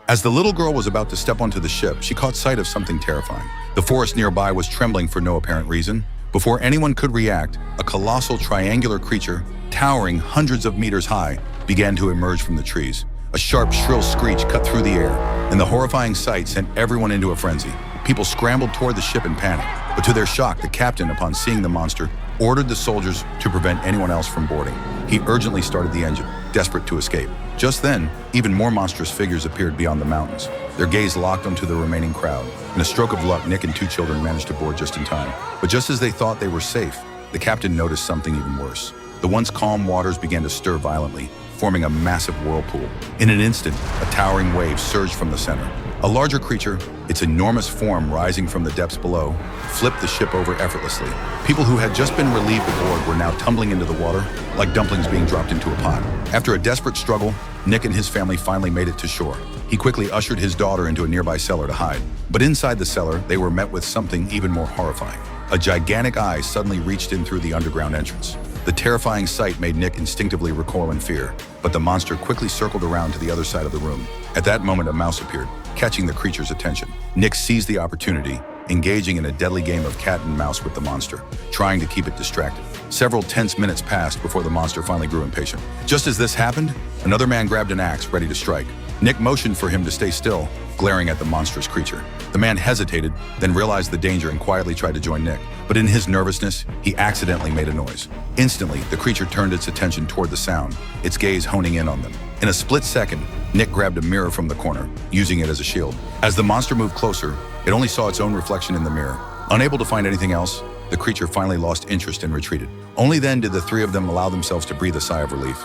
As the little girl was about to step onto the ship, she caught sight of something terrifying. The forest nearby was trembling for no apparent reason. Before anyone could react, a colossal triangular creature, towering hundreds of meters high, began to emerge from the trees. A sharp, shrill screech cut through the air, and the horrifying sight sent everyone into a frenzy. People scrambled toward the ship in panic, but to their shock, the captain, upon seeing the monster, ordered the soldiers to prevent anyone else from boarding. He urgently started the engine, desperate to escape. Just then, even more monstrous figures appeared beyond the mountains. Their gaze locked onto the remaining crowd. In a stroke of luck, Nick and two children managed to board just in time. But just as they thought they were safe, the captain noticed something even worse. The once calm waters began to stir violently, forming a massive whirlpool. In an instant, a towering wave surged from the center. A larger creature, its enormous form rising from the depths below, flipped the ship over effortlessly. People who had just been relieved aboard were now tumbling into the water, like dumplings being dropped into a pot. After a desperate struggle, Nick and his family finally made it to shore. He quickly ushered his daughter into a nearby cellar to hide. But inside the cellar, they were met with something even more horrifying. A gigantic eye suddenly reached in through the underground entrance. The terrifying sight made Nick instinctively recoil in fear, but the monster quickly circled around to the other side of the room. At that moment, a mouse appeared, catching the creature's attention. Nick seized the opportunity, engaging in a deadly game of cat and mouse with the monster, trying to keep it distracted. Several tense minutes passed before the monster finally grew impatient. Just as this happened, another man grabbed an axe, ready to strike. Nick motioned for him to stay still, glaring at the monstrous creature. The man hesitated, then realized the danger and quietly tried to join Nick. But in his nervousness, he accidentally made a noise. Instantly, the creature turned its attention toward the sound, its gaze honing in on them. In a split second, Nick grabbed a mirror from the corner, using it as a shield. As the monster moved closer, it only saw its own reflection in the mirror. Unable to find anything else, the creature finally lost interest and retreated. Only then did the three of them allow themselves to breathe a sigh of relief.